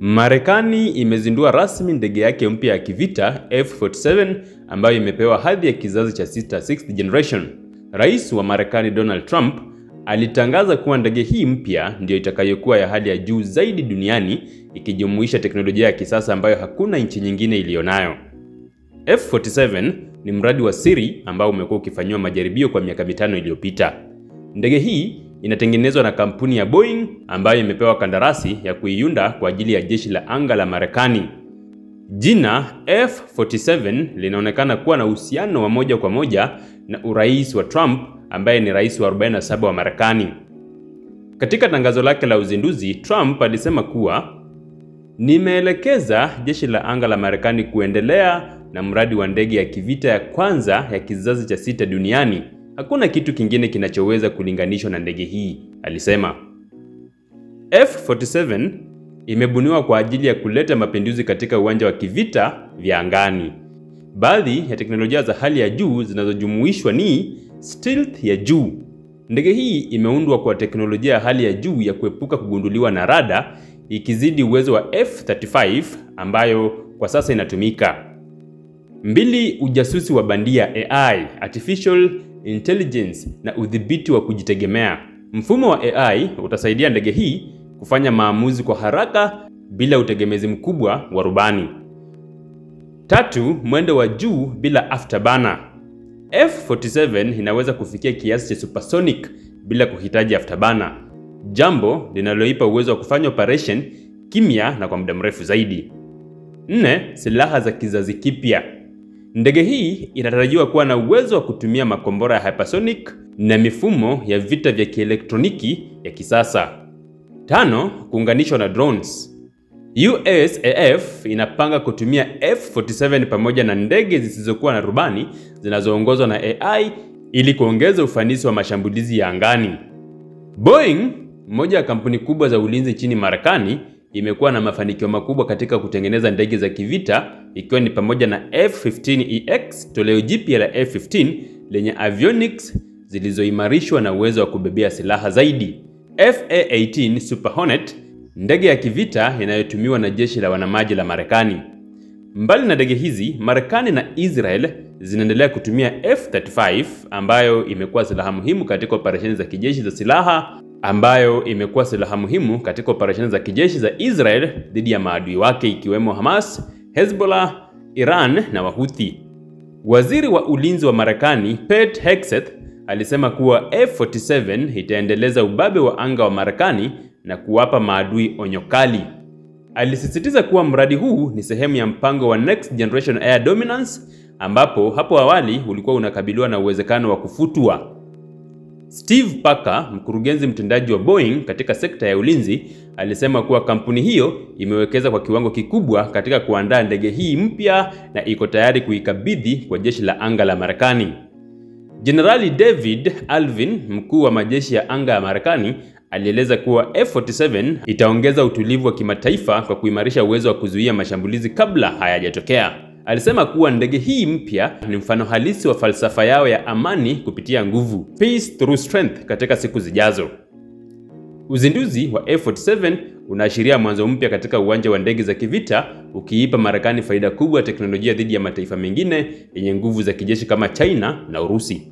Marekani imezindua rasmi ndege yake mpya ya kivita F-47 ambayo imepewa hadhi ya kizazi cha 6th generation. Rais wa Marekani Donald Trump alitangaza kuwa ndege hii mpya ndiyo itakayokuwa ya hali ya juu zaidi duniani, ikijumuisha teknolojia ya kisasa ambayo hakuna nchi nyingine iliyonayo. F-47 ni mradi wa siri ambao umekuwa ukifanywa majaribio kwa miaka 5 iliyopita. Ndege hii inatengenezwa na kampuni ya Boeing ambayo imepewa kandarasi ya kuiunda kwa ajili ya jeshi la anga la Marekani. Jina F-47 linaonekana kuwa na uhusiano wa moja kwa moja na urais wa Trump ambaye ni rais wa 47 wa Marekani. Katika tangazo lake la uzinduzi, Trump alisema kuwa nimeelekeza jeshi la anga la Marekani kuendelea na mradi wa ndege ya kivita ya kwanza ya kizazi cha 6 duniani. Hakuna kitu kingine kinachoweza kulinganishwa na ndege hii, alisema. F-47 imebuniwa kwa ajili ya kuleta mapinduzi katika uwanja wa kivita vya angani. Baadhi ya teknolojia za hali ya juu zinazojumuishwa ni stealth ya juu. Ndege hii imeundwa kwa teknolojia ya hali ya juu ya kuepuka kugunduliwa na rada, ikizidi uwezo wa F-35 ambayo kwa sasa inatumika. 2. Ujasusi wa bandia AI, artificial intelligence na udhibiti wa kujitegemea. Mfumo wa AI utasaidia ndege hii kufanya maamuzi kwa haraka bila utegemezi mkubwa wa rubani. 3. Mwendo wa juu bila afterburner. F-47 inaweza kufikia kiasi cha supersonic bila kuhitaji afterburner, jambo linaloipa uwezo wa kufanya operation kimya na kwa muda mrefu zaidi. 4. Silaha za kizazi kipya. Ndege hii inatarajiwa kuwa na uwezo wa kutumia makombora ya hypersonic na mifumo ya vita vya kielektroniki ya kisasa. 5. Kuunganishwa na drones. USAF inapanga kutumia F-47 pamoja na ndege zisizokuwa na rubani zinazoongozwa na AI ili kuongeza ufanisi wa mashambulizi ya angani. Boeing, moja ya kampuni kubwa za ulinzi nchini Marekani, imekuwa na mafanikio makubwa katika kutengeneza ndege za kivita, ikiwa ni pamoja na F-15EX, toleo jipya la F-15 lenye avionics zilizoimarishwa na uwezo wa kubebea silaha zaidi. FA-18 Super Hornet, ndege ya kivita inayotumiwa na jeshi la wanamaji la Marekani. Mbali na ndege hizi, Marekani na Israel zinaendelea kutumia F-35 ambayo imekuwa silaha muhimu katika operesheni za kijeshi za Israel dhidi ya maadui wake ikiwemo Hamas, Hezbollah, Iran na Wahuthi. Waziri wa ulinzi wa Marekani Pete Hegseth alisema kuwa F-47 itaendeleza ubabe wa anga wa Marekani na kuwapa maadui onyo kali. Alisisitiza kuwa mradi huu ni sehemu ya mpango wa Next Generation Air Dominance ambapo hapo awali ulikuwa unakabiliwa na uwezekano wa kufutwa. Steve Parker, mkurugenzi mtendaji wa Boeing katika sekta ya ulinzi, alisema kuwa kampuni hiyo imewekeza kwa kiwango kikubwa katika kuandaa ndege hii mpya na iko tayari kuikabidhi kwa jeshi la anga la Marekani. Jenerali David Alvin, mkuu wa majeshi ya anga ya Marekani, alieleza kuwa F-47 itaongeza utulivu wa kimataifa kwa kuimarisha uwezo wa kuzuia mashambulizi kabla hayajatokea. Alisema kuwa ndege hii mpya ni mfano halisi wa falsafa yao ya amani kupitia nguvu, peace through strength, katika siku zijazo. Uzinduzi wa F-47 unaashiria mwanzo mpya katika uwanja wa ndege za kivita, ukiipa Marekani faida kubwa ya teknolojia dhidi ya mataifa mengine yenye nguvu za kijeshi kama China na Urusi.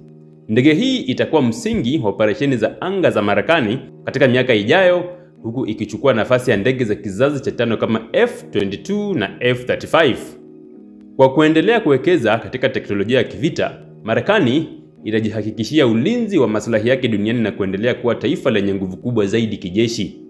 Ndege hii itakuwa msingi wa operesheni za anga za Marekani katika miaka ijayo, huku ikichukua nafasi ya ndege za kizazi cha 5 kama F-22 na F-35. Kwa kuendelea kuwekeza katika teknolojia ya kivita, Marekani inajihakikishia ulinzi wa maslahi yake duniani na kuendelea kuwa taifa lenye nguvu kubwa zaidi kijeshi.